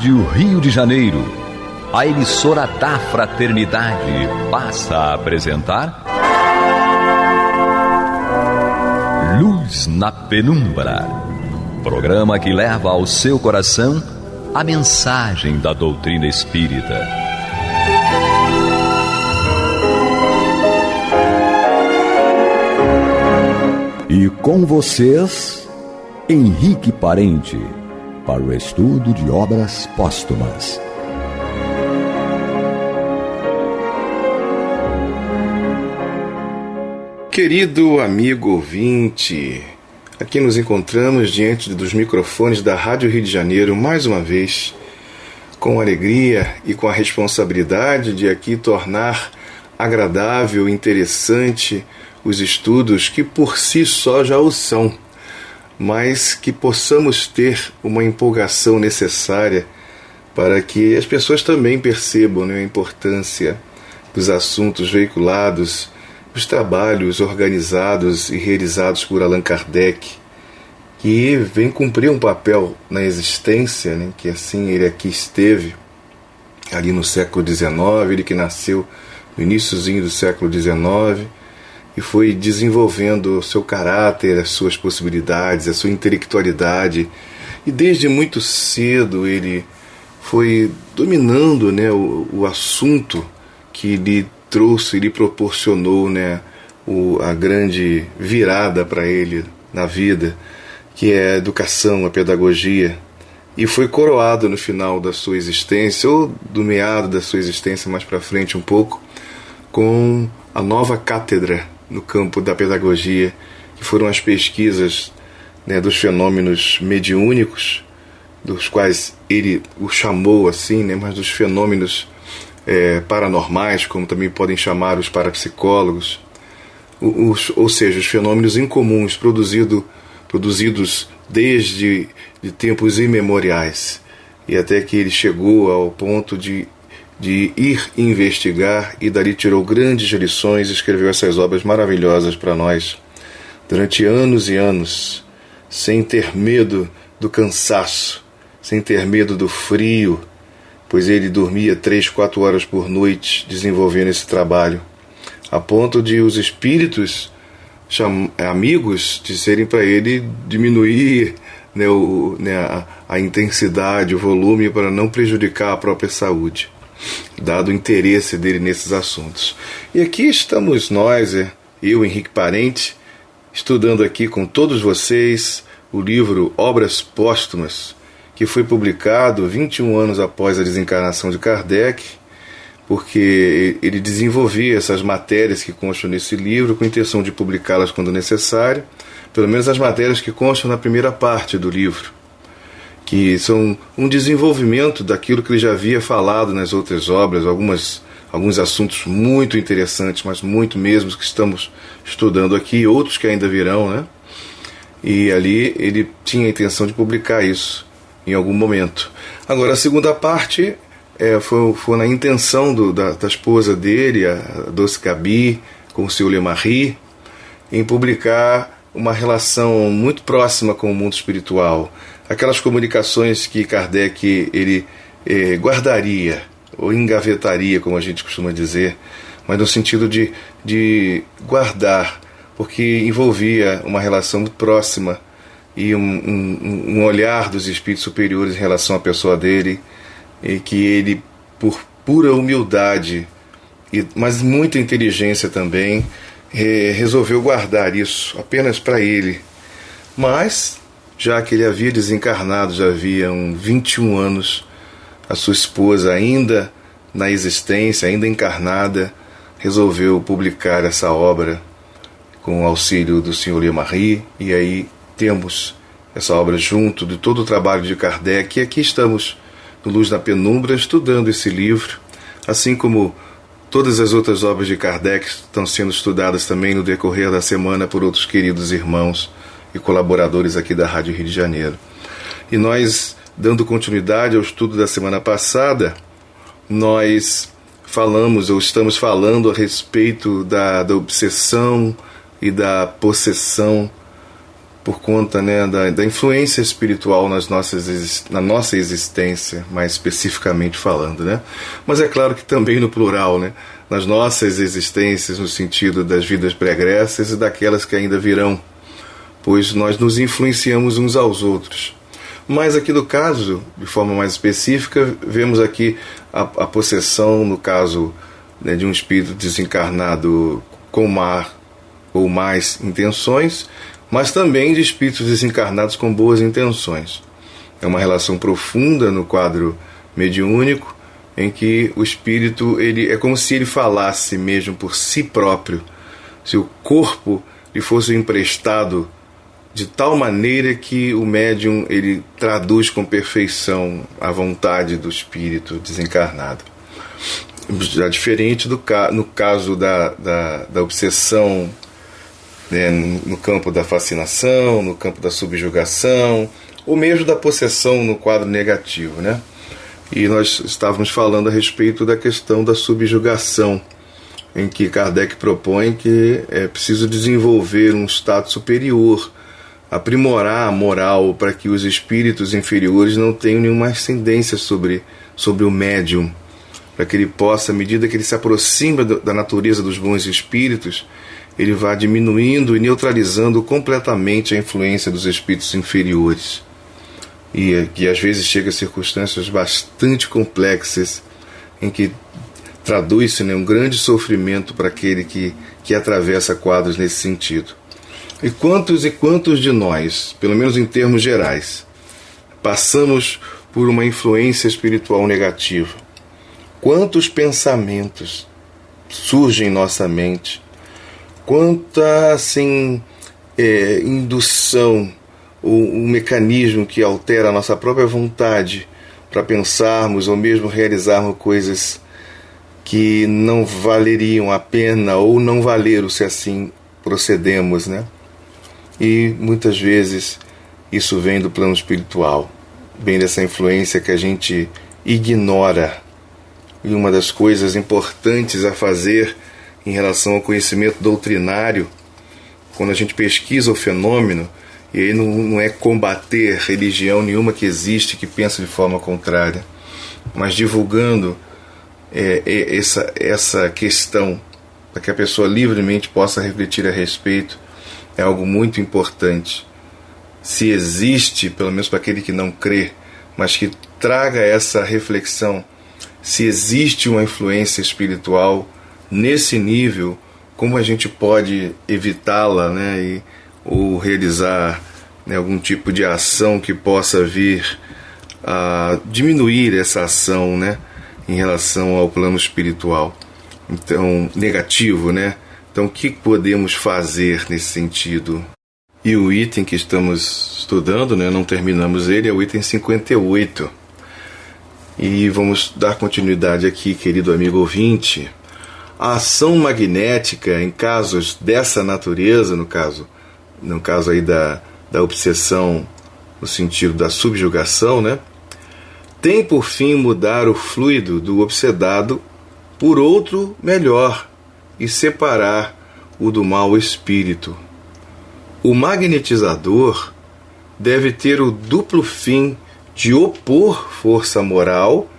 Rádio Rio de Janeiro, a emissora da Fraternidade, passa a apresentar Luz na Penumbra, programa que leva ao seu coração a mensagem da doutrina espírita. E com vocês, Henrique Parente, para o estudo de obras póstumas. Querido amigo ouvinte, aqui nos encontramos diante dos microfones da Rádio Rio de Janeiro mais uma vez, com alegria e com a responsabilidade de aqui tornar agradável e interessante os estudos que por si só já o são, mas que possamos ter uma empolgação necessária para que as pessoas também percebam, a importância dos assuntos veiculados, dos trabalhos organizados e realizados por Allan Kardec, que vem cumprir um papel na existência, que assim ele aqui esteve, ali no século XIX, ele que nasceu no iniciozinho do século XIX, e foi desenvolvendo o seu caráter, as suas possibilidades, a sua intelectualidade. E desde muito cedo ele foi dominando o assunto que lhe trouxe, lhe proporcionou a grande virada para ele na vida, que é a educação, a pedagogia. E foi coroado no final da sua existência, ou do meado da sua existência, mais para frente um pouco, com a nova cátedra no campo da pedagogia, que foram as pesquisas dos fenômenos mediúnicos, dos quais ele o chamou assim, mas dos fenômenos paranormais, como também podem chamar os parapsicólogos, ou seja, os fenômenos incomuns produzidos desde tempos imemoriais, e até que ele chegou ao ponto de ir investigar, e dali tirou grandes lições e escreveu essas obras maravilhosas para nós, durante anos e anos, sem ter medo do cansaço, sem ter medo do frio, pois ele dormia 3, 4 horas por noite desenvolvendo esse trabalho, a ponto de os espíritos amigos disserem para ele diminuir a intensidade, o volume, para não prejudicar a própria saúde, dado o interesse dele nesses assuntos. E aqui estamos nós, eu, Henrique Parente, estudando aqui com todos vocês o livro Obras Póstumas, que foi publicado 21 anos após a desencarnação de Kardec, porque ele desenvolvia essas matérias que constam nesse livro com a intenção de publicá-las quando necessário, pelo menos as matérias que constam na primeira parte do livro, que são um desenvolvimento daquilo que ele já havia falado nas outras obras, alguns assuntos muito interessantes, mas muito mesmo, que estamos estudando aqui, outros que ainda virão, E ali ele tinha a intenção de publicar isso em algum momento. Agora, a segunda parte foi na intenção da esposa dele, a Doce Gabi, com o Sr. Lemarie, em publicar uma relação muito próxima com o mundo espiritual, aquelas comunicações que Kardec ele guardaria ou engavetaria, como a gente costuma dizer, mas no sentido de guardar, porque envolvia uma relação muito próxima e um olhar dos espíritos superiores em relação à pessoa dele, e que ele, por pura humildade, mas muita inteligência também, resolveu guardar isso apenas para ele. Mas, já que ele havia desencarnado, já haviam 21 anos, a sua esposa, ainda na existência, ainda encarnada, resolveu publicar essa obra com o auxílio do Sr. Lemarie, e aí temos essa obra junto de todo o trabalho de Kardec, e aqui estamos no Luz na Penumbra estudando esse livro, assim como todas as outras obras de Kardec estão sendo estudadas também no decorrer da semana por outros queridos irmãos e colaboradores aqui da Rádio Rio de Janeiro. E nós, dando continuidade ao estudo da semana passada, nós estamos falando a respeito da obsessão e da possessão por conta, né, da influência espiritual na nossa existência, mais especificamente falando, né? Mas é claro que também no plural, né? Nas nossas existências, no sentido das vidas pregressas e daquelas que ainda virão, pois nós nos influenciamos uns aos outros. Mas aqui no caso, de forma mais específica, vemos aqui a possessão, no caso, né, de um espírito desencarnado com ou mais intenções, mas também de espíritos desencarnados com boas intenções. É uma relação profunda no quadro mediúnico, em que o espírito é como se ele falasse mesmo por si próprio, se o corpo lhe fosse emprestado de tal maneira que o médium ele traduz com perfeição a vontade do espírito desencarnado. Já diferente no caso da obsessão, né, no campo da fascinação, no campo da subjugação, ou mesmo da possessão no quadro negativo, né? E nós estávamos falando a respeito da questão da subjugação, em que Kardec propõe que é preciso desenvolver um estado superior, aprimorar a moral para que os espíritos inferiores não tenham nenhuma ascendência sobre o médium, para que ele possa, à medida que ele se aproxima da natureza dos bons espíritos, ele vá diminuindo e neutralizando completamente a influência dos espíritos inferiores. E que às vezes chega a circunstâncias bastante complexas, em que traduz-se, né, um grande sofrimento para aquele que atravessa quadros nesse sentido. E quantos de nós, pelo menos em termos gerais, passamos por uma influência espiritual negativa? Quantos pensamentos surgem em nossa mente? Quanta, assim, indução, um mecanismo que altera a nossa própria vontade para pensarmos ou mesmo realizarmos coisas que não valeriam a pena ou não valeram se assim procedemos, né? E muitas vezes isso vem do plano espiritual, vem dessa influência que a gente ignora. E uma das coisas importantes a fazer em relação ao conhecimento doutrinário, quando a gente pesquisa o fenômeno, e aí não é combater religião nenhuma que existe, que pensa de forma contrária, mas divulgando essa questão, para que a pessoa livremente possa refletir a respeito, é algo muito importante. Se existe, pelo menos para aquele que não crê, mas que traga essa reflexão, se existe uma influência espiritual nesse nível, como a gente pode evitá-la, né, ou realizar, né, algum tipo de ação que possa vir a diminuir essa ação, né, em relação ao plano espiritual, então negativo, né? Então o que podemos fazer nesse sentido? E o item que estamos estudando, né, não terminamos ele, é o item 58. E vamos dar continuidade aqui, querido amigo ouvinte. A ação magnética em casos dessa natureza, no caso aí da obsessão, no sentido da subjugação, né, tem por fim mudar o fluido do obsedado por outro melhor e separar o do mau espírito. O magnetizador deve ter o duplo fim de opor força moral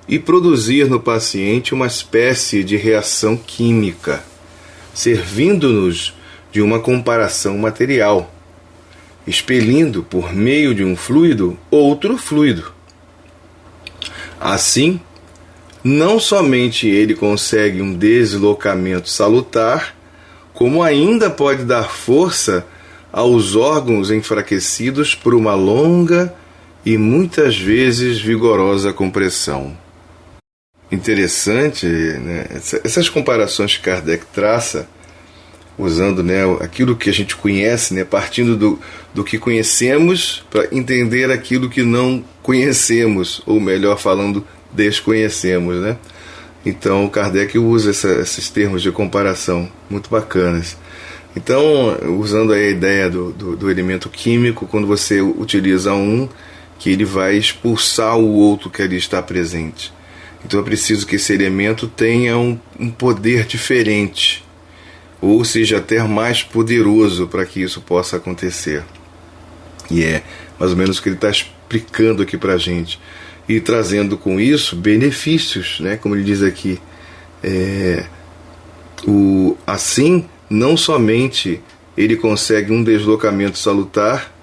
e produzir no paciente uma espécie de reação química, servindo-nos de uma comparação material, expelindo por meio de um fluido outro fluido. Assim, não somente ele consegue um deslocamento salutar, como ainda pode dar força aos órgãos enfraquecidos por uma longa e muitas vezes vigorosa compressão. Interessante, né? Essas comparações que Kardec traça, usando, né, aquilo que a gente conhece, né, partindo do que conhecemos para entender aquilo que não conhecemos, ou melhor falando, desconhecemos, né? Então Kardec usa esses termos de comparação muito bacanas. Então, usando aí a ideia do elemento químico, quando você utiliza um, que ele vai expulsar o outro que ali está presente. Então é preciso que esse elemento tenha um poder diferente, ou seja, até mais poderoso para que isso possa acontecer. E é mais ou menos o que ele está explicando aqui para a gente. E trazendo com isso benefícios, né? Como ele diz aqui. Assim, não somente ele consegue um deslocamento salutar,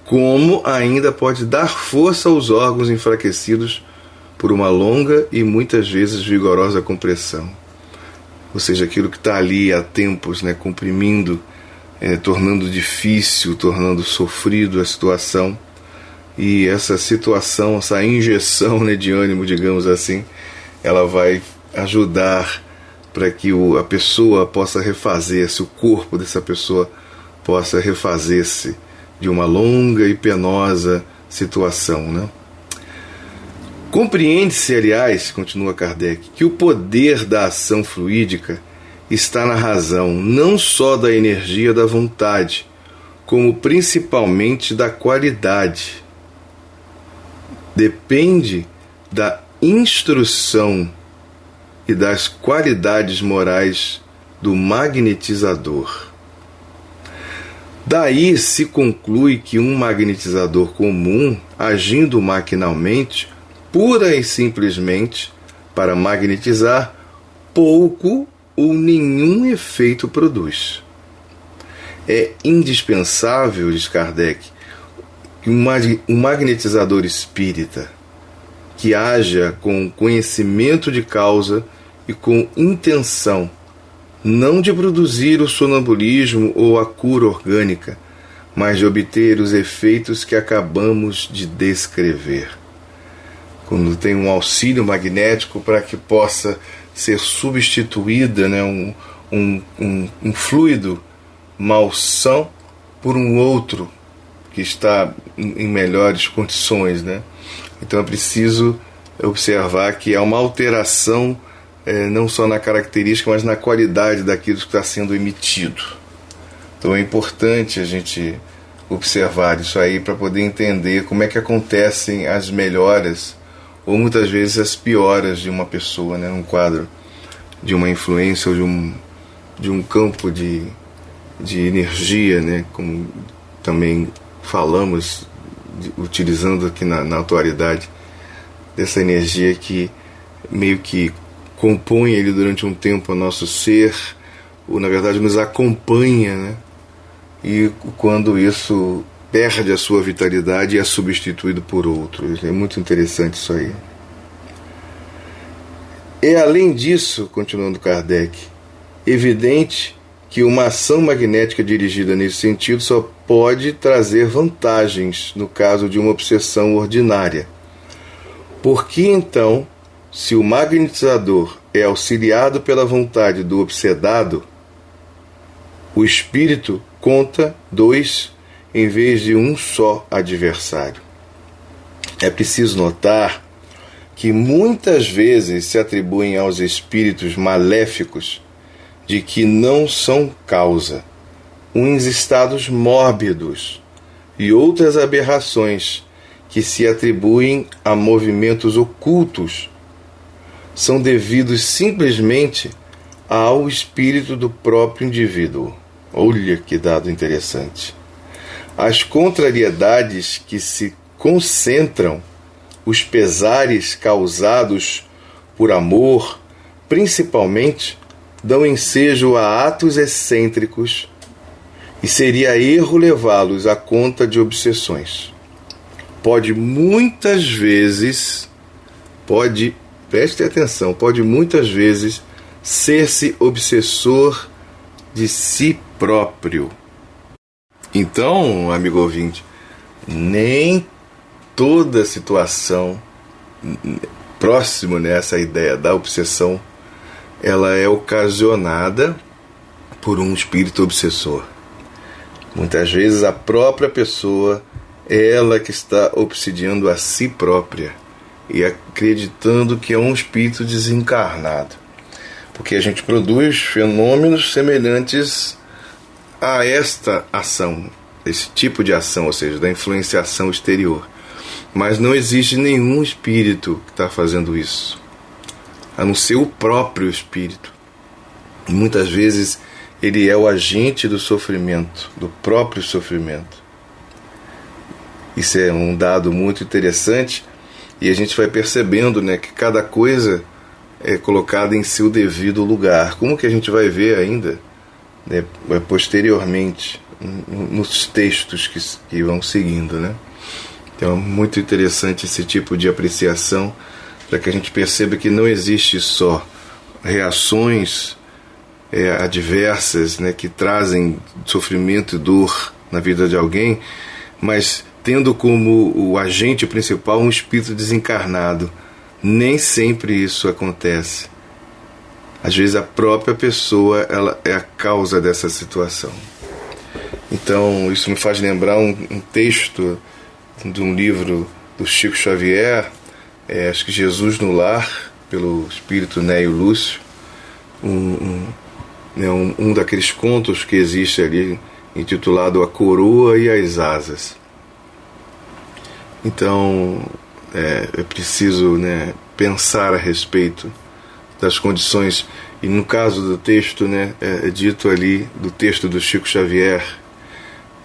como ainda pode dar força aos órgãos enfraquecidos por uma longa e muitas vezes vigorosa compressão. Ou seja, aquilo que está ali há tempos, né, comprimindo, tornando difícil, tornando sofrido a situação. E essa situação, essa injeção, né, de ânimo, digamos assim, ela vai ajudar para que a pessoa possa refazer-se, o corpo dessa pessoa possa refazer-se de uma longa e penosa situação, né? Compreende-se, aliás, continua Kardec, que o poder da ação fluídica está na razão não só da energia da vontade, como principalmente da qualidade. Depende da instrução e das qualidades morais do magnetizador. Daí se conclui que um magnetizador comum, agindo maquinalmente, pura e simplesmente para magnetizar, pouco ou nenhum efeito produz. É indispensável, diz Kardec, que um magnetizador espírita que haja com conhecimento de causa e com intenção, não de produzir o sonambulismo ou a cura orgânica, mas de obter os efeitos que acabamos de descrever. Quando tem um auxílio magnético para que possa ser substituída, né, um fluido malsão por um outro que está em melhores condições, né? Então é preciso observar que há uma alteração não só na característica, mas na qualidade daquilo que está sendo emitido. Então é importante a gente observar isso aí para poder entender como é que acontecem as melhoras ou muitas vezes as pioras de uma pessoa, né? Um quadro de uma influência ou de um campo de energia, né? Como também falamos, utilizando aqui na atualidade, dessa energia que meio que compõe ele durante um tempo o nosso ser, ou na verdade nos acompanha, né? E quando isso perde a sua vitalidade é substituído por outro. É muito interessante isso aí. É além disso, continuando Kardec, evidente que uma ação magnética dirigida nesse sentido só pode trazer vantagens no caso de uma obsessão ordinária. Porque então, se o magnetizador é auxiliado pela vontade do obsedado, o espírito conta 2 em vez de um só adversário. É preciso notar que muitas vezes se atribuem aos espíritos maléficos de que não são causa uns estados mórbidos e outras aberrações que se atribuem a movimentos ocultos são devidos simplesmente ao espírito do próprio indivíduo. Olha que dado interessante. As contrariedades que se concentram, os pesares causados por amor, principalmente, dão ensejo a atos excêntricos e seria erro levá-los à conta de obsessões. Pode muitas vezes, preste atenção, pode muitas vezes ser-se obsessor de si próprio. Então, amigo ouvinte, nem toda situação próximo nessa ideia da obsessão, ela é ocasionada por um espírito obsessor. Muitas vezes a própria pessoa é ela que está obsidiando a si própria e acreditando que é um espírito desencarnado. Porque a gente produz fenômenos semelhantes a esta ação, esse tipo de ação, ou seja, da influenciação exterior. Mas não existe nenhum espírito que está fazendo isso, a não ser o próprio espírito. E muitas vezes ele é o agente do sofrimento, do próprio sofrimento. Isso é um dado muito interessante, e a gente vai percebendo, né, que cada coisa é colocada em seu devido lugar. Como que a gente vai ver ainda, né, posteriormente, nos textos que vão seguindo, né? Então é muito interessante esse tipo de apreciação, para que a gente perceba que não existe só reações adversas, né, que trazem sofrimento e dor na vida de alguém, mas tendo como o agente principal um espírito desencarnado. Nem sempre isso acontece. Às vezes a própria pessoa, ela é a causa dessa situação. Então isso me faz lembrar um texto de um livro do Chico Xavier, acho que Jesus no Lar, pelo espírito Néio Lúcio, um daqueles contos que existe ali, intitulado A Coroa e as Asas. Então é preciso, né, pensar a respeito das condições, e no caso do texto, né, é dito ali, do texto do Chico Xavier,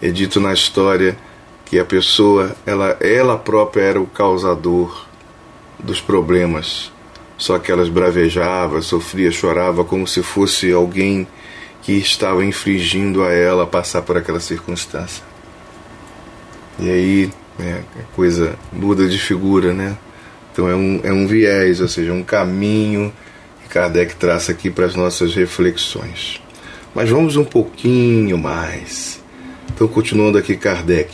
é dito na história que a pessoa, ela própria era o causador dos problemas, só que ela bravejava, sofria, chorava como se fosse alguém que estava infligindo a ela passar por aquela circunstância. E aí a coisa muda de figura, né? Então é um viés, ou seja, um caminho que Kardec traça aqui para as nossas reflexões. Mas vamos um pouquinho mais. Então, continuando aqui Kardec,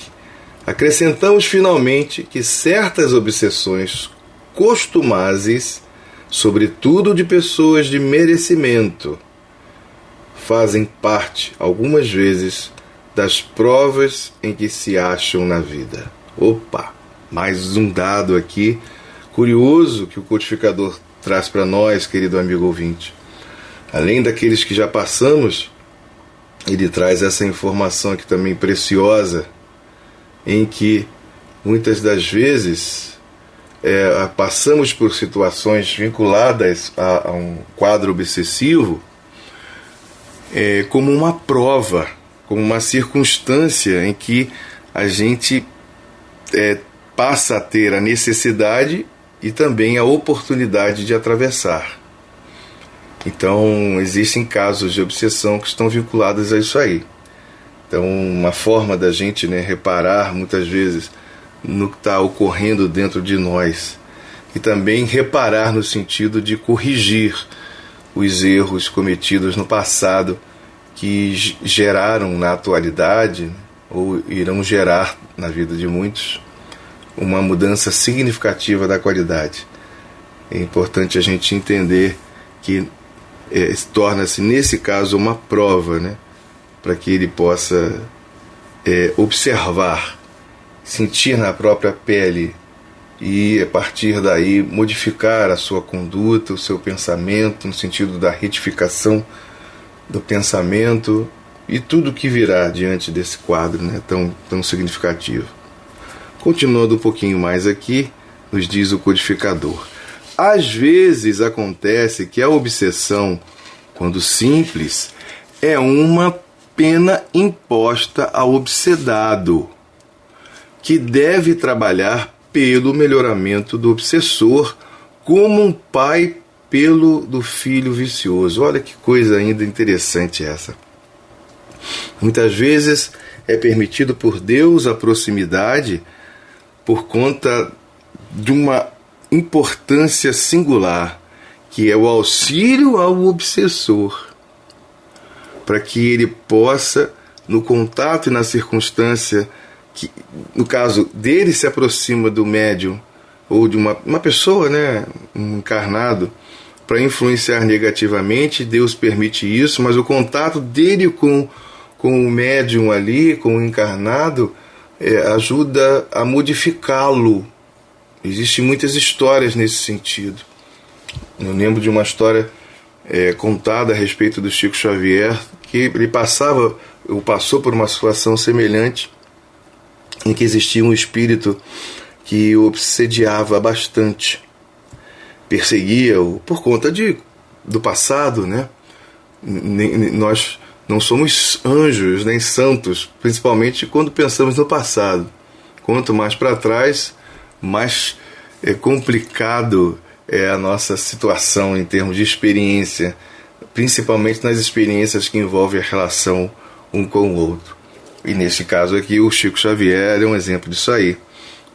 acrescentamos finalmente que certas obsessões costumazes, sobretudo de pessoas de merecimento, fazem parte, algumas vezes, das provas em que se acham na vida. Opa! Mais um dado aqui curioso que o codificador traz para nós, querido amigo ouvinte. Além daqueles que já passamos, ele traz essa informação aqui também preciosa, em que muitas das vezes passamos por situações vinculadas a um quadro obsessivo como uma prova, como uma circunstância em que a gente passa a ter a necessidade e também a oportunidade de atravessar. Então, existem casos de obsessão que estão vinculados a isso aí. Então, uma forma da gente, né, reparar muitas vezes no que está ocorrendo dentro de nós, e também reparar no sentido de corrigir os erros cometidos no passado que geraram na atualidade, ou irão gerar na vida de muitos, uma mudança significativa da qualidade. É importante a gente entender que torna-se, nesse caso, uma prova, né, para que ele possa observar, sentir na própria pele e, a partir daí, modificar a sua conduta, o seu pensamento, no sentido da retificação do pensamento e tudo que virá diante desse quadro, né, tão significativo. Continuando um pouquinho mais aqui, nos diz o codificador: às vezes acontece que a obsessão, quando simples, é uma pena imposta ao obsedado, que deve trabalhar pelo melhoramento do obsessor, como um pai pelo do filho vicioso. Olha que coisa ainda interessante essa. Muitas vezes é permitido por Deus a proximidade por conta de uma importância singular, que é o auxílio ao obsessor, para que ele possa, no contato e na circunstância, que no caso dele se aproxima do médium ou de uma pessoa, né, um encarnado, para influenciar negativamente. Deus permite isso, mas o contato dele com o médium ali, com o encarnado, ajuda a modificá-lo. Existem muitas histórias nesse sentido. Eu lembro de uma história contada a respeito do Chico Xavier, que ele passou por uma situação semelhante, em que existia um espírito que o obsediava bastante, perseguia-o por conta do passado, né? Nós não somos anjos nem santos, principalmente quando pensamos no passado. Quanto mais para trás, mais complicado é a nossa situação em termos de experiência, principalmente nas experiências que envolvem a relação um com o outro. E nesse caso aqui, o Chico Xavier é um exemplo disso aí.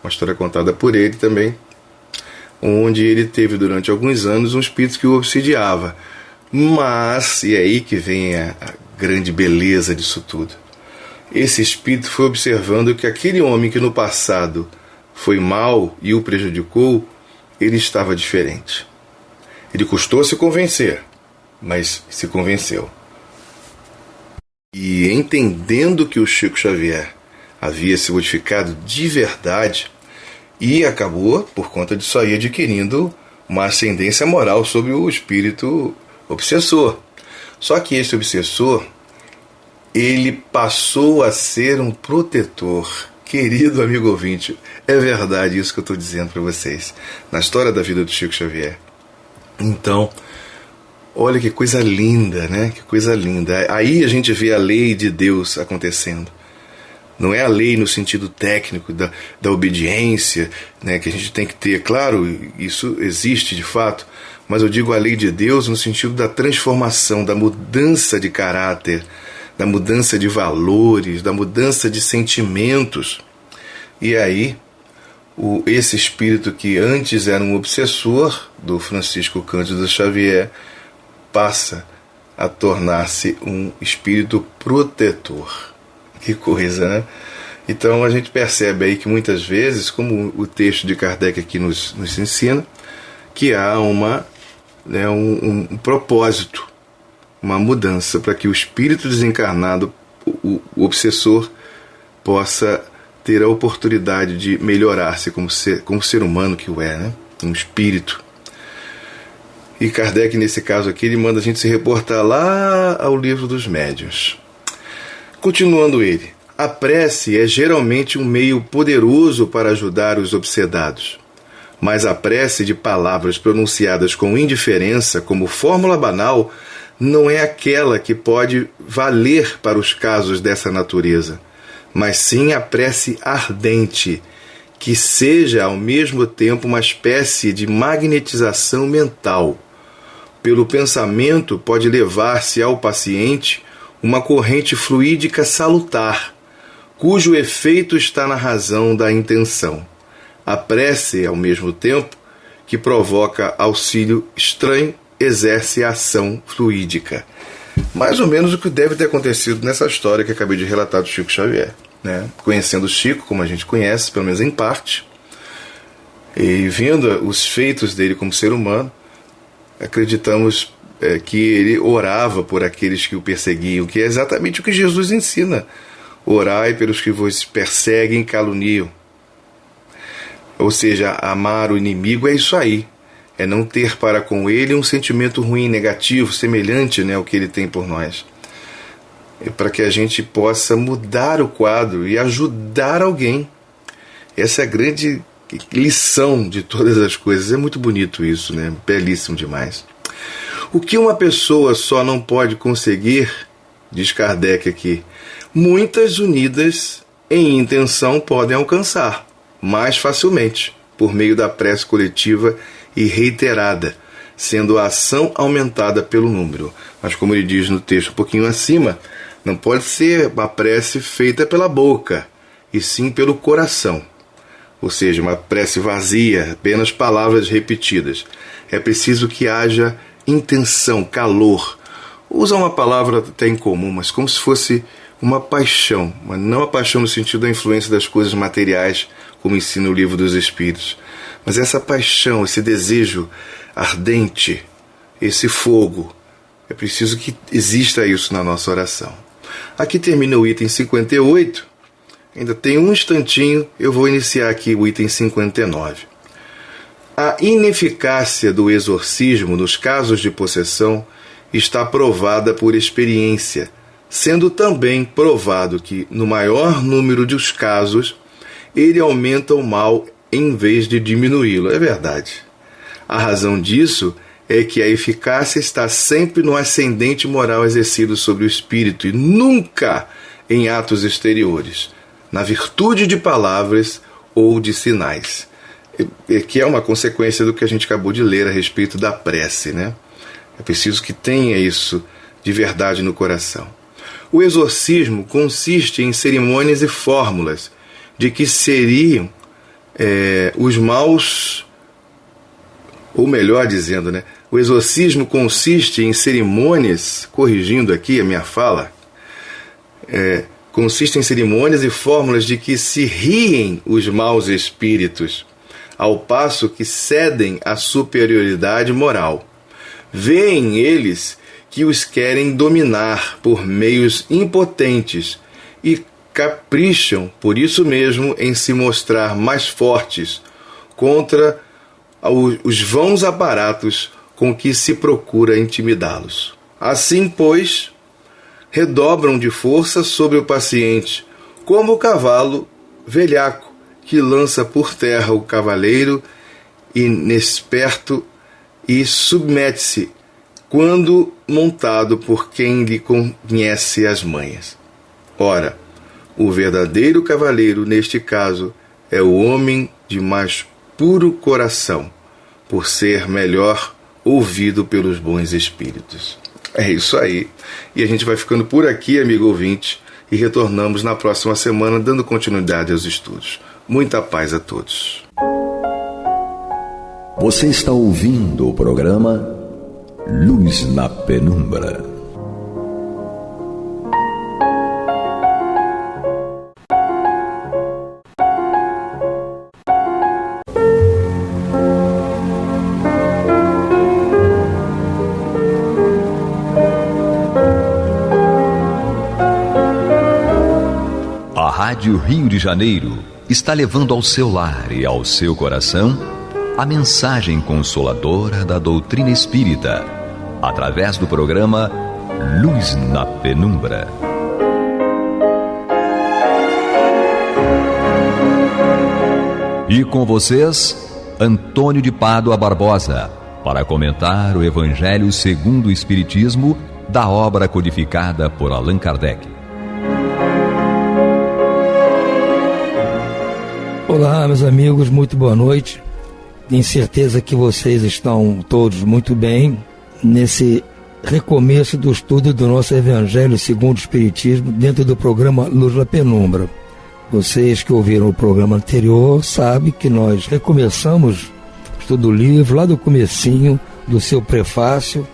Uma história contada por ele também, onde ele teve durante alguns anos um espírito que o obsidiava. Mas, e é aí que vem a grande beleza disso tudo, esse espírito foi observando que aquele homem que no passado foi mau e o prejudicou, ele estava diferente. Ele custou se convencer, mas se convenceu. E entendendo que o Chico Xavier havia se modificado de verdade, e acabou, por conta disso aí, adquirindo uma ascendência moral sobre o espírito obsessor. Só que esse obsessor, ele passou a ser um protetor. Querido amigo ouvinte, é verdade isso que eu estou dizendo para vocês, na história da vida do Chico Xavier. Então, olha que coisa linda, né? Que coisa linda. Aí a gente vê a lei de Deus acontecendo. Não é a lei no sentido técnico da obediência, né, que a gente tem que ter. Claro, isso existe de fato, mas eu digo a lei de Deus no sentido da transformação, da mudança de caráter, da mudança de valores, da mudança de sentimentos. E aí, esse espírito que antes era um obsessor do Francisco Cândido Xavier passa a tornar-se um espírito protetor. Que coisa, né? Então a gente percebe aí que muitas vezes, como o texto de Kardec aqui nos ensina, que há um propósito, uma mudança para que o espírito desencarnado, o obsessor, possa ter a oportunidade de melhorar-se como ser humano que o é, né? Um espírito. E Kardec, nesse caso aqui, ele manda a gente se reportar lá ao Livro dos Médiuns. Continuando ele, a prece é geralmente um meio poderoso para ajudar os obsedados, mas a prece de palavras pronunciadas com indiferença, como fórmula banal, não é aquela que pode valer para os casos dessa natureza, mas sim a prece ardente, que seja ao mesmo tempo uma espécie de magnetização mental. Pelo pensamento pode levar-se ao paciente uma corrente fluídica salutar, cujo efeito está na razão da intenção. A prece, ao mesmo tempo, que provoca auxílio estranho, exerce a ação fluídica. Mais ou menos o que deve ter acontecido nessa história que acabei de relatar do Chico Xavier, né? Conhecendo o Chico, como a gente conhece, pelo menos em parte, e vendo os feitos dele como ser humano, acreditamos que ele orava por aqueles que o perseguiam, que é exatamente o que Jesus ensina. Orai pelos que vos perseguem e caluniam. Ou seja, amar o inimigo é isso aí. É não ter para com ele um sentimento ruim, negativo, semelhante, né, ao que ele tem por nós. É para que a gente possa mudar o quadro e ajudar alguém. Essa é a grande lição de todas as coisas. É muito bonito isso, né? Belíssimo demais. O que uma pessoa só não pode conseguir, diz Kardec aqui, muitas unidas em intenção podem alcançar, mais facilmente, por meio da prece coletiva e reiterada, sendo a ação aumentada pelo número. Mas como ele diz no texto um pouquinho acima, não pode ser uma prece feita pela boca, e sim pelo coração. Ou seja, uma prece vazia, apenas palavras repetidas. É preciso que haja intenção, calor. Usa uma palavra até incomum, mas como se fosse uma paixão, mas não a paixão no sentido da influência das coisas materiais, como ensina o Livro dos Espíritos, mas essa paixão, esse desejo ardente, esse fogo. É preciso que exista isso na nossa oração. Aqui termina o item 58, ainda tem um instantinho, eu vou iniciar aqui o item 59. A ineficácia do exorcismo nos casos de possessão está provada por experiência, sendo também provado que, no maior número dos casos, ele aumenta o mal em vez de diminuí-lo. É verdade. A razão disso é que a eficácia está sempre no ascendente moral exercido sobre o espírito e nunca em atos exteriores. na virtude de palavras ou de sinais. Que é uma consequência do que a gente acabou de ler a respeito da prece, né? É preciso que tenha isso de verdade no coração. O exorcismo consiste em cerimônias e fórmulas de que seriam os maus, ou melhor dizendo, né? O exorcismo consiste em cerimônias, corrigindo aqui a minha fala, consiste em cerimônias e fórmulas de que se riem os maus espíritos, ao passo que cedem à superioridade moral. Veem eles que os querem dominar por meios impotentes e capricham, por isso mesmo, em se mostrar mais fortes contra os vãos aparatos com que se procura intimidá-los. Assim, pois, redobram de força sobre o paciente, como o cavalo velhaco que lança por terra o cavaleiro inexperto e submete-se quando montado por quem lhe conhece as manhas. Ora, o verdadeiro cavaleiro, neste caso, é o homem de mais puro coração, por ser melhor ouvido pelos bons espíritos. É isso aí. E a gente vai ficando por aqui, amigo ouvinte, e retornamos na próxima semana, dando continuidade aos estudos. Muita paz a todos. Você está ouvindo o programa Luz na Penumbra. A Rádio Rio de Janeiro está levando ao seu lar e ao seu coração a mensagem consoladora da doutrina espírita, através do programa Luz na Penumbra. E com vocês, Antônio de Pádua Barbosa, para comentar o Evangelho segundo o Espiritismo, da obra codificada por Allan Kardec. Olá, meus amigos, muito boa noite. Tenho certeza que vocês estão todos muito bem nesse recomeço do estudo do nosso Evangelho segundo o Espiritismo dentro do programa Luz na Penumbra. Vocês que ouviram o programa anterior sabem que nós recomeçamos o estudo do livro lá do comecinho do seu prefácio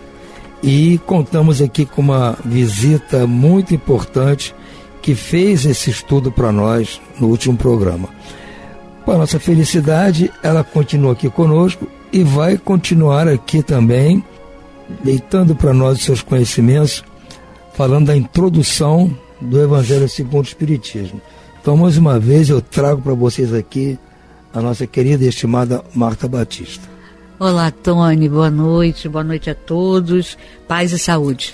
e contamos aqui com uma visita muito importante que fez esse estudo para nós no último programa. Para nossa felicidade, ela continua aqui conosco e vai continuar aqui também, deitando para nós os seus conhecimentos, falando da introdução do Evangelho segundo o Espiritismo. Então, mais uma vez, eu trago para vocês aqui a nossa querida e estimada Marta Batista. Olá, Tony, boa noite a todos, paz e saúde.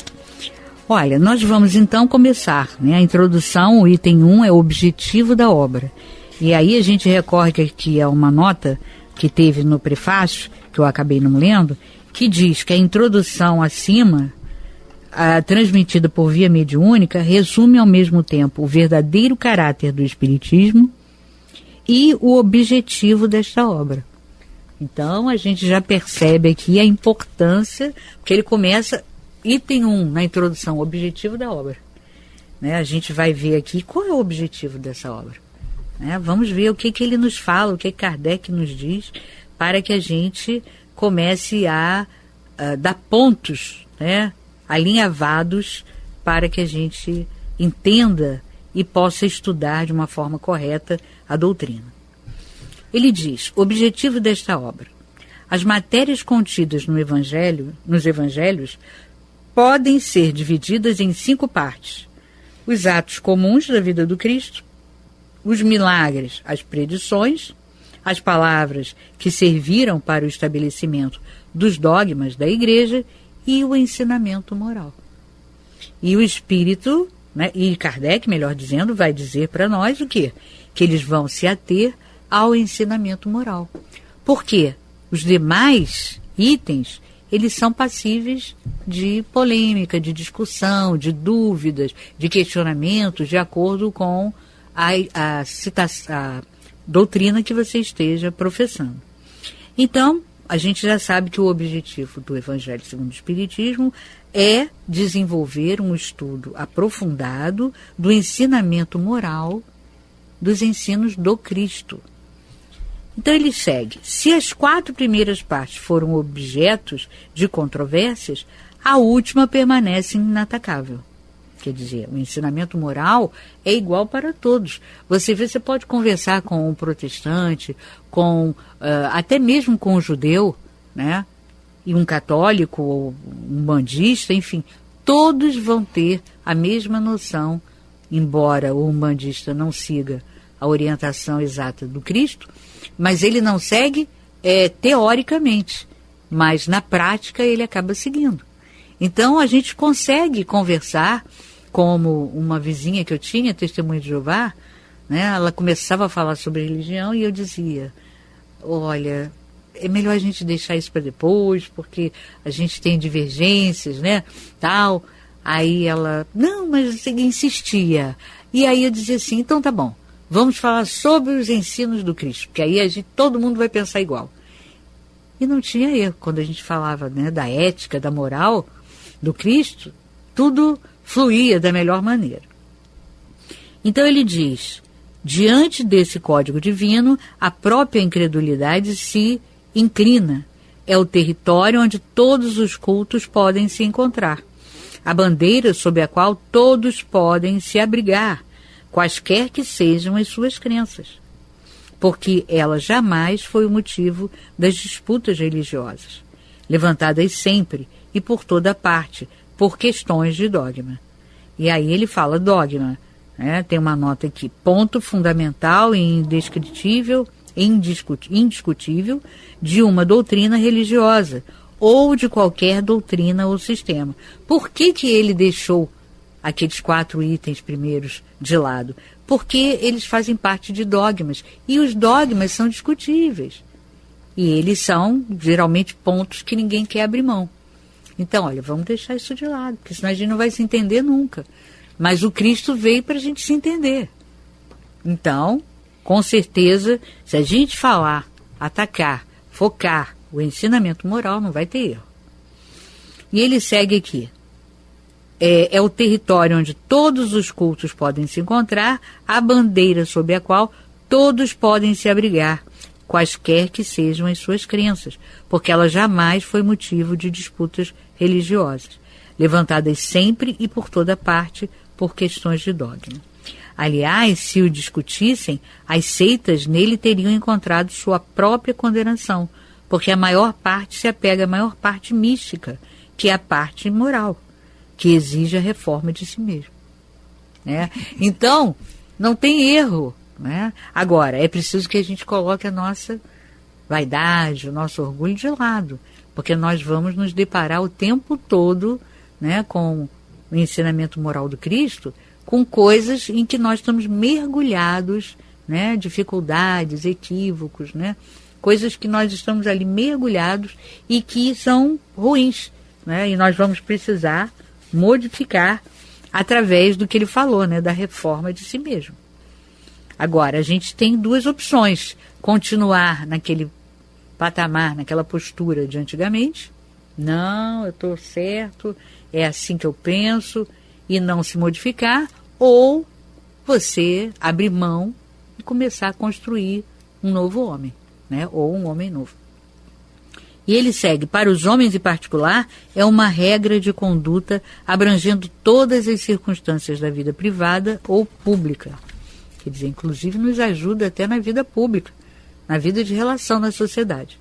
Olha, nós vamos então começar, né? A introdução, o item 1 é o objetivo da obra. E aí a gente recorre que é uma nota que teve no prefácio, que eu acabei não lendo, que diz que a introdução acima, transmitida por via mediúnica, resume ao mesmo tempo o verdadeiro caráter do Espiritismo e o objetivo desta obra. Então a gente já percebe aqui a importância, porque ele começa, item 1, na introdução, o objetivo da obra. Né? A gente vai ver aqui qual é o objetivo dessa obra. Vamos ver o que ele nos fala, o que Kardec nos diz, para que a gente comece a dar pontos, né, alinhavados, para que a gente entenda e possa estudar de uma forma correta a doutrina. Ele diz: objetivo desta obra. As matérias contidas nos evangelhos podem ser divididas em 5 partes: os atos comuns da vida do Cristo, os milagres, as predições, as palavras que serviram para o estabelecimento dos dogmas da Igreja e o ensinamento moral. E o Espírito, né, e Kardec, melhor dizendo, vai dizer para nós o quê? Que eles vão se ater ao ensinamento moral. Por quê? Os demais itens, eles são passíveis de polêmica, de discussão, de dúvidas, de questionamentos, de acordo com a doutrina que você esteja professando. Então, a gente já sabe que o objetivo do Evangelho segundo o Espiritismo é desenvolver um estudo aprofundado do ensinamento moral dos ensinos do Cristo. Então ele segue: se as 4 primeiras partes foram objetos de controvérsias, a última permanece inatacável. Quer dizer, o ensinamento moral é igual para todos. Você pode conversar com um protestante, até mesmo com um judeu, né? E um católico, ou um bandista, enfim, todos vão ter a mesma noção, embora o umbandista não siga a orientação exata do Cristo, mas ele não segue teoricamente, mas na prática ele acaba seguindo. Então a gente consegue conversar, como uma vizinha que eu tinha, testemunha de Jeová, né? Ela começava a falar sobre religião e eu dizia: olha, é melhor a gente deixar isso para depois, porque a gente tem divergências, né, tal. Aí ela, não, mas ele insistia. E aí eu dizia assim: então tá bom, vamos falar sobre os ensinos do Cristo, porque aí todo mundo vai pensar igual. E não tinha erro. Quando a gente falava, né, da ética, da moral do Cristo, tudo fluía da melhor maneira. Então ele diz: diante desse código divino, a própria incredulidade se inclina. É o território onde todos os cultos podem se encontrar. A bandeira sob a qual todos podem se abrigar, quaisquer que sejam as suas crenças. Porque ela jamais foi o motivo das disputas religiosas, levantadas sempre e por toda parte, por questões de dogma. E aí ele fala dogma, né? Tem uma nota aqui: ponto fundamental e indiscutível de uma doutrina religiosa, ou de qualquer doutrina ou sistema. Por que ele deixou aqueles 4 itens primeiros de lado? Porque eles fazem parte de dogmas, e os dogmas são discutíveis. E eles são, geralmente, pontos que ninguém quer abrir mão. Então, olha, vamos deixar isso de lado, porque senão a gente não vai se entender nunca. Mas o Cristo veio para a gente se entender. Então, com certeza, se a gente falar, atacar, focar o ensinamento moral, não vai ter erro. E ele segue aqui: é o território onde todos os cultos podem se encontrar, a bandeira sob a qual todos podem se abrigar, quaisquer que sejam as suas crenças, porque ela jamais foi motivo de disputas religiosas, levantadas sempre e por toda parte por questões de dogma. Aliás, se o discutissem, as seitas nele teriam encontrado sua própria condenação, porque a maior parte se apega à maior parte mística, que é a parte moral, que exige a reforma de si mesmo, né? Então, não tem erro, né? Agora, é preciso que a gente coloque a nossa vaidade, o nosso orgulho de lado, porque nós vamos nos deparar o tempo todo, né, com o ensinamento moral do Cristo, com coisas em que nós estamos mergulhados, né, dificuldades, equívocos, né, coisas que nós estamos ali mergulhados e que são ruins, né, e nós vamos precisar modificar através do que ele falou, né, da reforma de si mesmo. Agora, a gente tem 2 opções: continuar naquele patamar, naquela postura de antigamente, não, eu estou certo, é assim que eu penso, e não se modificar, ou você abrir mão e começar a construir um novo homem, né, ou um homem novo. E ele segue: para os homens em particular, é uma regra de conduta abrangendo todas as circunstâncias da vida privada ou pública. Quer dizer, inclusive nos ajuda até na vida pública, na vida de relação na sociedade.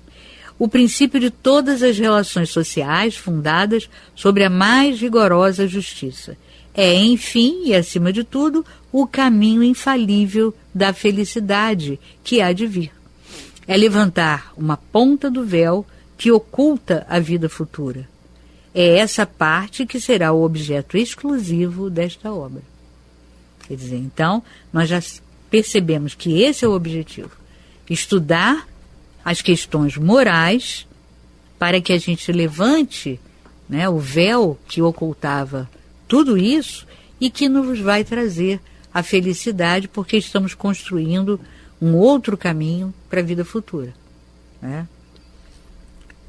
O princípio de todas as relações sociais fundadas sobre a mais rigorosa justiça. É, enfim, e acima de tudo, o caminho infalível da felicidade que há de vir. É levantar uma ponta do véu que oculta a vida futura. É essa parte que será o objeto exclusivo desta obra. Quer dizer, então, nós já percebemos que esse é o objetivo: estudar as questões morais para que a gente levante, né, o véu que ocultava tudo isso e que nos vai trazer a felicidade, porque estamos construindo um outro caminho para a vida futura, né?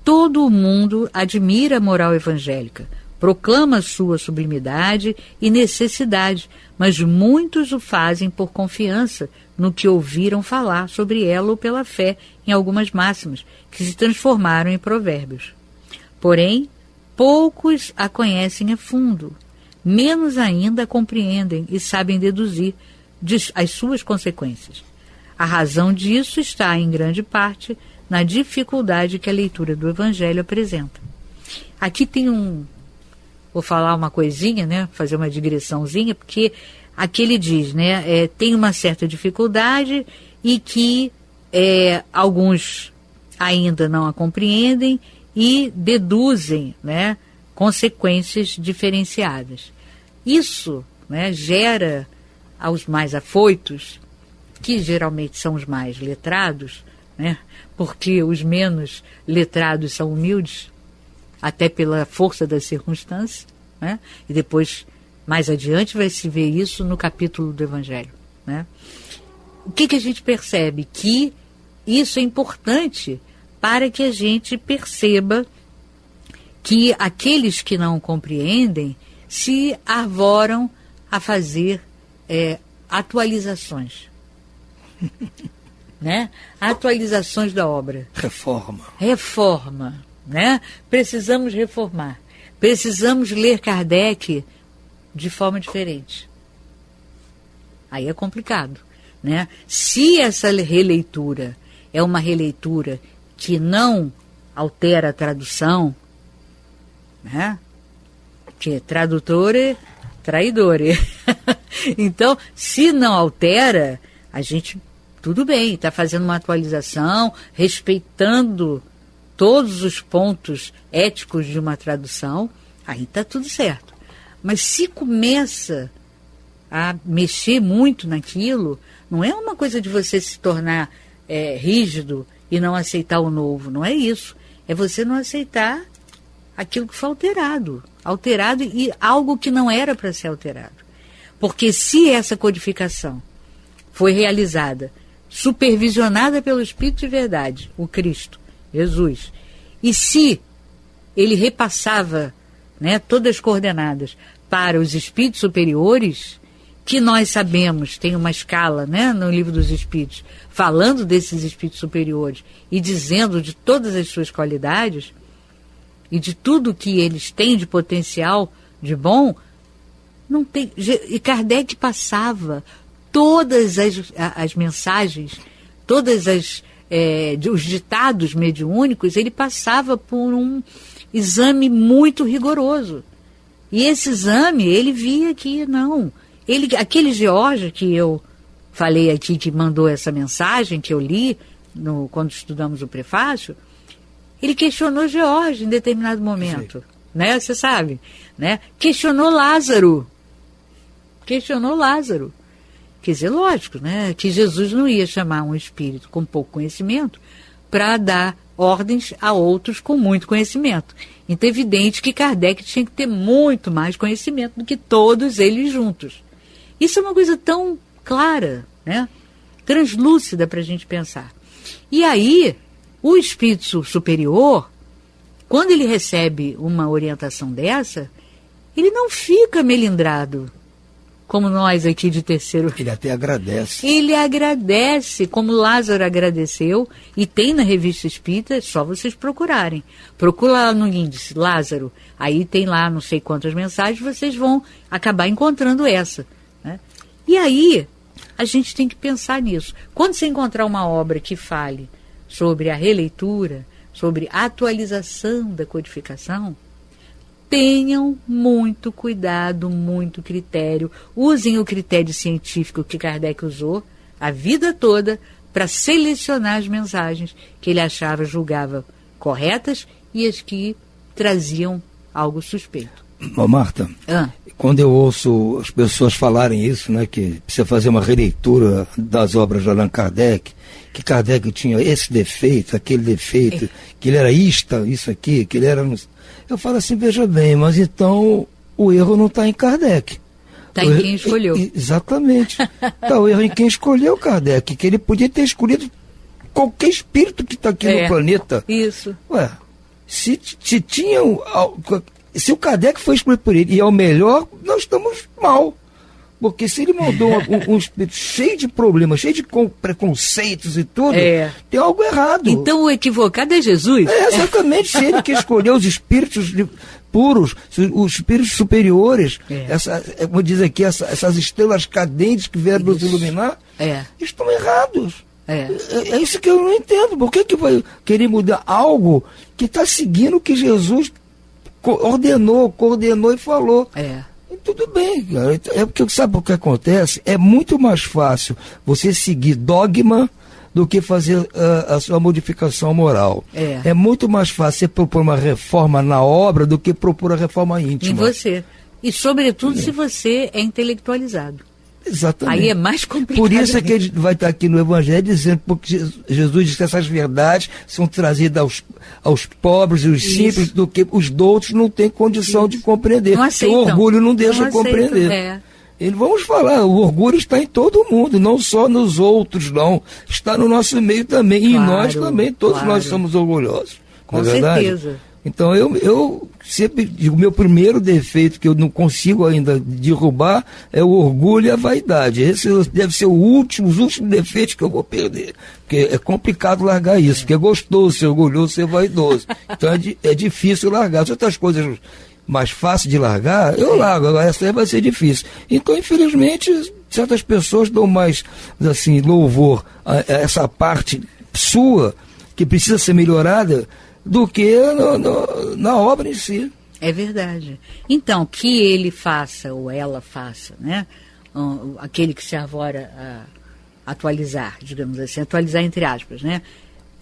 Todo mundo admira a moral evangélica, proclama sua sublimidade e necessidade, mas muitos o fazem por confiança no que ouviram falar sobre ela ou pela fé em algumas máximas, que se transformaram em provérbios. Porém, poucos a conhecem a fundo, menos ainda a compreendem e sabem deduzir as suas consequências. A razão disso está, em grande parte, na dificuldade que a leitura do Evangelho apresenta. Aqui tem vou falar uma coisinha, né? Fazer uma digressãozinha, porque aqui ele diz, né? Tem uma certa dificuldade e que alguns ainda não a compreendem e deduzem, né, consequências diferenciadas. Isso, né, gera aos mais afoitos, que geralmente são os mais letrados, né, porque os menos letrados são humildes, até pela força das circunstâncias, né, e depois, mais adiante, vai se ver isso no capítulo do Evangelho, né. O que a gente percebe? Que isso é importante para que a gente perceba que aqueles que não compreendem se arvoram a fazer atualizações, né? Atualizações da obra. Reforma, né? Precisamos reformar. Precisamos ler Kardec de forma diferente. Aí é complicado, né? Se essa releitura é uma releitura que não altera a tradução, né? Que tradutore, traidore. Então, se não altera, a gente, tudo bem, está fazendo uma atualização, respeitando todos os pontos éticos de uma tradução, aí está tudo certo. Mas se começa a mexer muito naquilo, não é uma coisa de você se tornar rígido e não aceitar o novo, não é isso. É você não aceitar aquilo que foi alterado e algo que não era para ser alterado. Porque se essa codificação foi realizada, supervisionada pelo Espírito de Verdade, o Cristo, Jesus, e se ele repassava, né, todas as coordenadas para os espíritos superiores, que nós sabemos, tem uma escala, né, no Livro dos Espíritos, falando desses espíritos superiores e dizendo de todas as suas qualidades e de tudo que eles têm de potencial de bom, não tem. E Kardec passava todas as mensagens, os ditados mediúnicos, ele passava por um exame muito rigoroso. E esse exame, ele via que não. Aquele George que eu falei aqui, que mandou essa mensagem, que eu li quando estudamos o prefácio, ele questionou George em determinado momento, né? Você sabe, né? Questionou Lázaro. Quer dizer, lógico, né? Que Jesus não ia chamar um espírito com pouco conhecimento para dar ordens a outros com muito conhecimento. Então é evidente que Kardec tinha que ter muito mais conhecimento do que todos eles juntos. Isso é uma coisa tão clara, né? Translúcida para a gente pensar. E aí, o espírito superior, quando ele recebe uma orientação dessa, ele não fica melindrado, como nós aqui de terceiro. Ele até agradece. Ele agradece, como Lázaro agradeceu, e tem na Revista Espírita, é só vocês procurarem. Procura lá no índice, Lázaro, aí tem lá não sei quantas mensagens, vocês vão acabar encontrando essa, né? E aí, a gente tem que pensar nisso. Quando você encontrar uma obra que fale sobre a releitura, sobre a atualização da codificação, tenham muito cuidado, muito critério. Usem o critério científico que Kardec usou a vida toda para selecionar as mensagens que ele achava, julgava corretas e as que traziam algo suspeito. Ô Marta, quando eu ouço as pessoas falarem isso, né, que precisa fazer uma releitura das obras de Allan Kardec, que Kardec tinha esse defeito, aquele defeito, que ele era isso aqui, que ele era... Eu falo assim, veja bem, mas então o erro não está em Kardec. Está em quem escolheu. Exatamente. Está o erro em quem escolheu, Kardec, que ele podia ter escolhido qualquer espírito que está aqui no planeta. Isso. Ué, se o Kardec foi escolhido por ele e é o melhor, nós estamos mal. Porque se ele mandou um espírito cheio de problemas, cheio de preconceitos e tudo, tem algo errado. Então o equivocado é Jesus? Exatamente, se ele que escolheu os espíritos puros, os espíritos superiores, como diz aqui, essas estrelas cadentes que vieram nos iluminar, estão errados. É isso que eu não entendo. Por que vai querer mudar algo que está seguindo o que Jesus coordenou e falou? E tudo bem, cara. É porque sabe o que acontece? É muito mais fácil você seguir dogma do que fazer a sua modificação moral. É muito mais fácil você propor uma reforma na obra do que propor a reforma íntima. Em você. E sobretudo se você é intelectualizado. Exatamente. Aí é mais complicado. Por isso é que ele vai estar aqui no Evangelho dizendo, porque Jesus diz que essas verdades são trazidas aos pobres e os simples, do que os outros não têm condição de compreender. Não aceitam. O orgulho não deixa compreender. E vamos falar, o orgulho está em todo mundo, não só nos outros, não. Está no nosso meio também, e em nós também, todos nós somos orgulhosos. Com certeza. Então eu sempre digo, o meu primeiro defeito que eu não consigo ainda derrubar é o orgulho e a vaidade. Esse deve ser os últimos defeitos que eu vou perder. Porque é complicado largar isso, porque é gostoso ser orgulhoso, ser vaidoso. Então é difícil largar. As outras coisas mais fáceis de largar, eu largo, agora essa aí vai ser difícil. Então, infelizmente, certas pessoas dão mais, assim, louvor a essa parte sua, que precisa ser melhorada, do que na obra em si. É verdade. Então, que ele faça, ou ela faça, né? Aquele que se arvora a atualizar, digamos assim, atualizar entre aspas, né?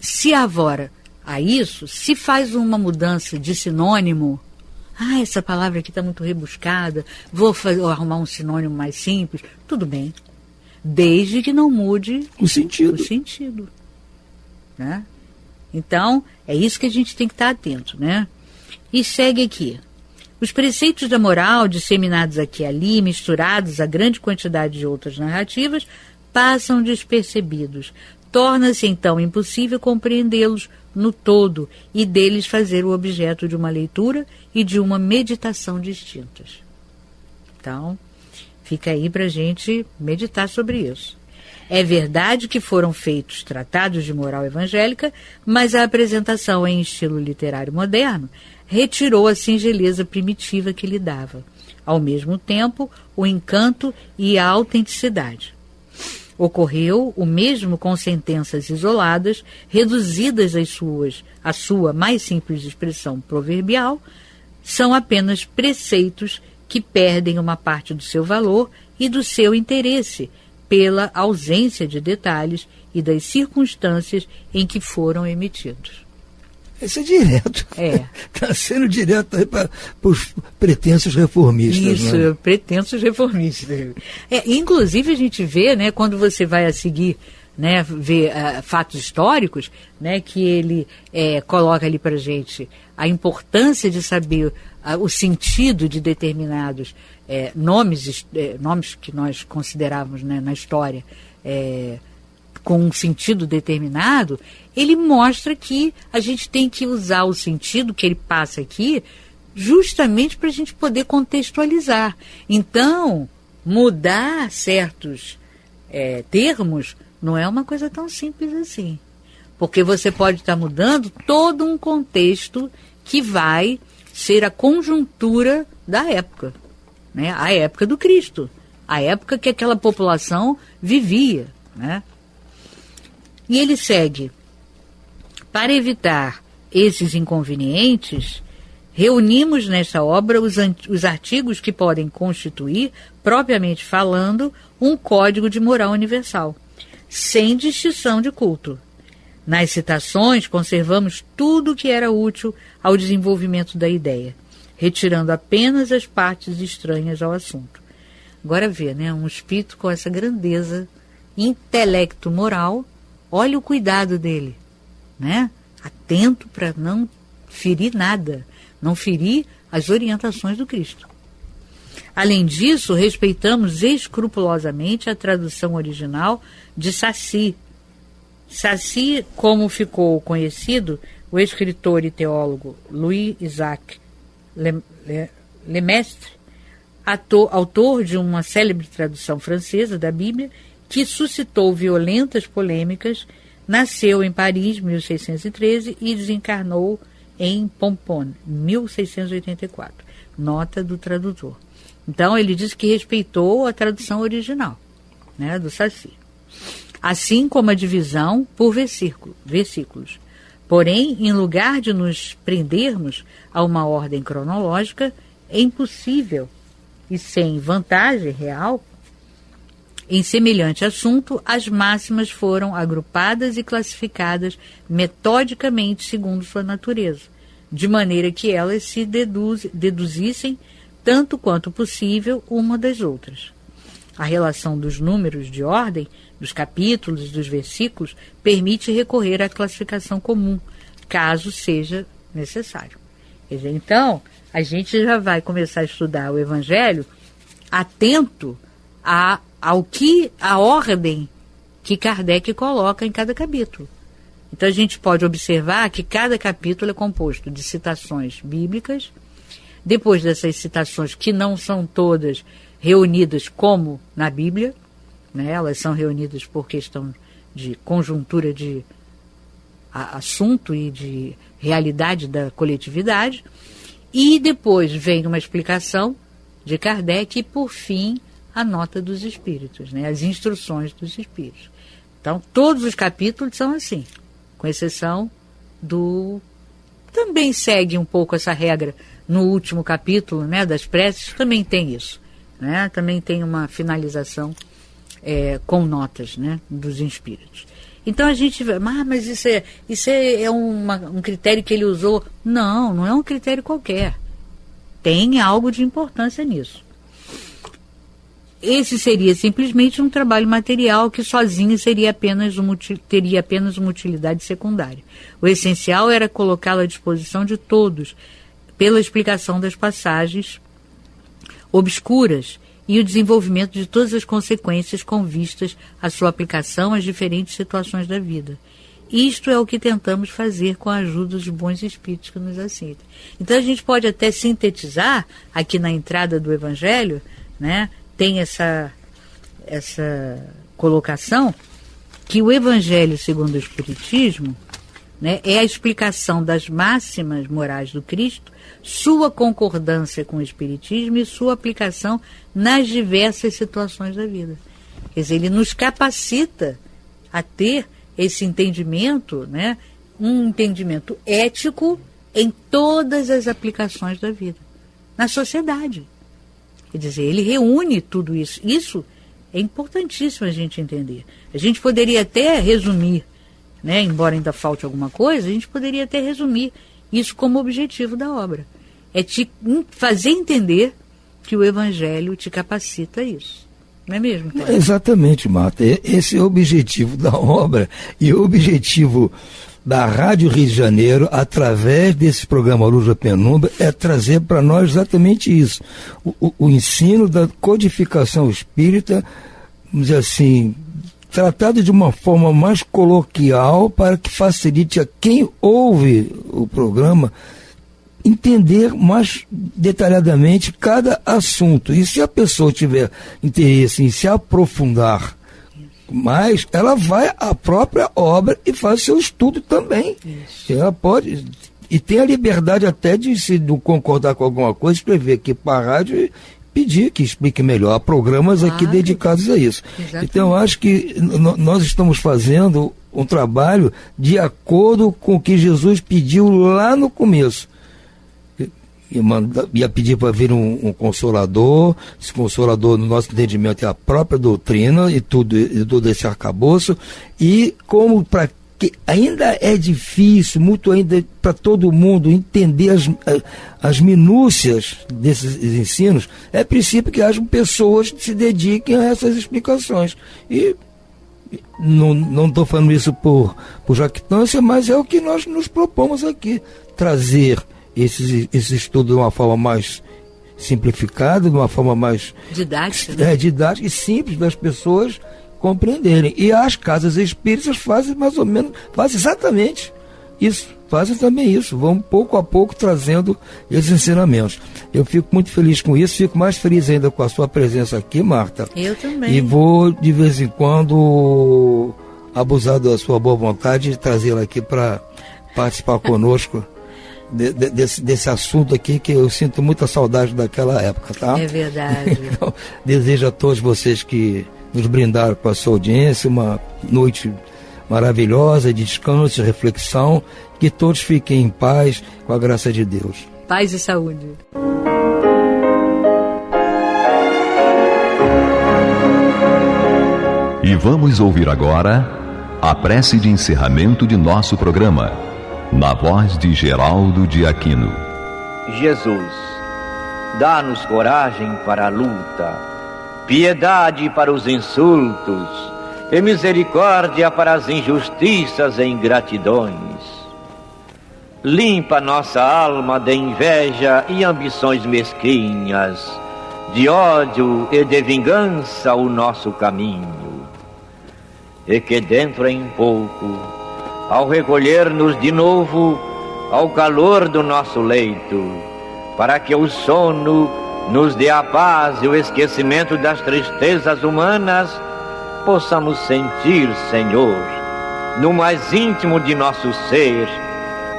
Se arvora a isso, se faz uma mudança de sinônimo, essa palavra aqui está muito rebuscada, vou arrumar um sinônimo mais simples, tudo bem, desde que não mude o sentido. Né? Então, é isso que a gente tem que estar atento, né? E segue aqui. Os preceitos da moral, disseminados aqui e ali, misturados a grande quantidade de outras narrativas, passam despercebidos. Torna-se, então, impossível compreendê-los no todo e deles fazer o objeto de uma leitura e de uma meditação distintas. Então, fica aí para a gente meditar sobre isso. É verdade que foram feitos tratados de moral evangélica, mas a apresentação em estilo literário moderno retirou a singeleza primitiva que lhe dava, ao mesmo tempo, o encanto e a autenticidade. Ocorreu o mesmo com sentenças isoladas, reduzidas à sua mais simples expressão proverbial, são apenas preceitos que perdem uma parte do seu valor e do seu interesse, pela ausência de detalhes e das circunstâncias em que foram emitidos. Isso é direto. Está sendo direto aí para os pretensos reformistas. Isso, né? Pretensos reformistas. Inclusive a gente vê, né, quando você vai a seguir, né, ver fatos históricos, né, que ele coloca ali para a gente a importância de saber o sentido de determinados nomes que nós considerávamos, né, na história com um sentido determinado, ele mostra que a gente tem que usar o sentido que ele passa aqui justamente para a gente poder contextualizar. Então, mudar certos termos não é uma coisa tão simples assim. Porque você pode estar mudando todo um contexto que vai ser a conjuntura da época, né? A época do Cristo, a época que aquela população vivia, né? E ele segue. Para evitar esses inconvenientes, reunimos nessa obra os artigos que podem constituir, propriamente falando, um código de moral universal, sem distinção de culto. Nas citações, conservamos tudo o que era útil ao desenvolvimento da ideia, retirando apenas as partes estranhas ao assunto. Agora vê, né, um espírito com essa grandeza, intelecto moral, olha o cuidado dele, né? Atento para não ferir nada, não ferir as orientações do Cristo. Além disso, respeitamos escrupulosamente a tradução original de Saci. Saci, como ficou conhecido, o escritor e teólogo Louis-Isaac Lemaitre, autor de uma célebre tradução francesa da Bíblia, que suscitou violentas polêmicas, nasceu em Paris, 1613, e desencarnou em Pomponne, 1684. Nota do tradutor. Então, ele diz que respeitou a tradução original, né, do Saci. Assim como a divisão por versículos. Porém, em lugar de nos prendermos a uma ordem cronológica, é impossível e sem vantagem real, em semelhante assunto, as máximas foram agrupadas e classificadas metodicamente segundo sua natureza, de maneira que elas se deduzissem tanto quanto possível uma das outras. A relação dos números de ordem, dos capítulos e dos versículos, permite recorrer à classificação comum, caso seja necessário. Quer dizer, então, a gente já vai começar a estudar o Evangelho atento a ordem que Kardec coloca em cada capítulo. Então a gente pode observar que cada capítulo é composto de citações bíblicas. Depois dessas citações, que não são todas reunidas como na Bíblia, né? Elas são reunidas por questão de conjuntura de assunto e de realidade da coletividade, e depois vem uma explicação de Kardec e, por fim, a nota dos espíritos, né? As instruções dos espíritos. Então, todos os capítulos são assim, com exceção do... Também segue um pouco essa regra no último capítulo, né, das preces, também tem isso, né? Também tem uma finalização com notas, né, dos espíritos. Então a gente vê, mas isso é um critério que ele usou. Não é um critério qualquer. Tem algo de importância nisso. Esse seria simplesmente um trabalho material que sozinho teria apenas uma utilidade secundária. O essencial era colocá-lo à disposição de todos, pela explicação das passagens obscuras e o desenvolvimento de todas as consequências com vistas à sua aplicação às diferentes situações da vida. Isto é o que tentamos fazer com a ajuda dos bons espíritos que nos assistem. Então a gente pode até sintetizar, aqui na entrada do Evangelho, né, tem essa colocação, que o Evangelho segundo o Espiritismo, né, é a explicação das máximas morais do Cristo, sua concordância com o Espiritismo e sua aplicação nas diversas situações da vida. Quer dizer, ele nos capacita a ter esse entendimento, né, um entendimento ético em todas as aplicações da vida, na sociedade. Quer dizer, ele reúne tudo isso. Isso é importantíssimo a gente entender. A gente poderia até resumir, né, embora ainda falte alguma coisa, a gente poderia até resumir isso como objetivo da obra. É te fazer entender que o Evangelho te capacita a isso. Não é mesmo? Pedro? Exatamente, Marta. Esse é o objetivo da obra e o objetivo da Rádio Rio de Janeiro, através desse programa Luz da Penumbra, é trazer para nós exatamente isso. O ensino da codificação espírita, vamos dizer assim, tratado de uma forma mais coloquial para que facilite a quem ouve o programa entender mais detalhadamente cada assunto. E se a pessoa tiver interesse em se aprofundar mais, ela vai à própria obra e faz seu estudo também. Isso. Ela pode, e tem a liberdade até de, se não concordar com alguma coisa, escrever aqui para a rádio e pedir que explique melhor. Há programas aqui dedicados a isso. Exatamente. Então, eu acho que nós estamos fazendo um trabalho de acordo com o que Jesus pediu lá no começo. Ia pedir para vir um consolador. Esse consolador, no nosso entendimento, é a própria doutrina e todo esse arcabouço. E como para que ainda é difícil, muito ainda para todo mundo entender as minúcias desses ensinos, é preciso que hajam pessoas que se dediquem a essas explicações. E não estou falando isso por jactância, mas é o que nós nos propomos aqui, trazer esse estudo de uma forma mais simplificada, de uma forma mais didática, né? Didática e simples das pessoas compreenderem. E as casas espíritas fazem mais ou menos, fazem exatamente isso, fazem também isso, vão pouco a pouco trazendo esses ensinamentos. Eu fico muito feliz com isso, fico mais feliz ainda com a sua presença aqui, Marta. Eu também. E vou, de vez em quando, abusar da sua boa vontade de trazê-la aqui para participar conosco desse assunto aqui, que eu sinto muita saudade daquela época, tá? É verdade. Então, desejo a todos vocês que nos brindaram com a sua audiência uma noite maravilhosa de descanso, de reflexão, que todos fiquem em paz, com a graça de Deus. Paz e saúde. E vamos ouvir agora a prece de encerramento de nosso programa, na voz de Geraldo de Aquino. Jesus, dá-nos coragem para a luta, piedade para os insultos e misericórdia para as injustiças e ingratidões. Limpa nossa alma de inveja e ambições mesquinhas, de ódio e de vingança o nosso caminho. E que dentro em pouco, ao recolher-nos de novo ao calor do nosso leito, para que o sono nos dê a paz e o esquecimento das tristezas humanas, possamos sentir, Senhor, no mais íntimo de nosso ser,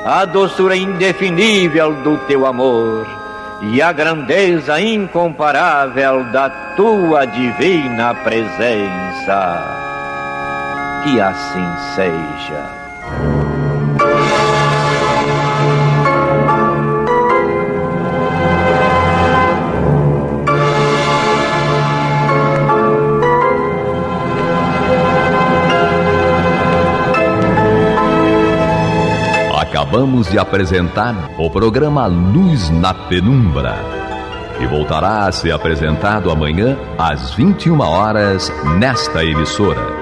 a doçura indefinível do Teu amor e a grandeza incomparável da Tua divina presença. Que assim seja. Acabamos de apresentar o programa Luz na Penumbra, que voltará a ser apresentado amanhã às 21 horas nesta emissora.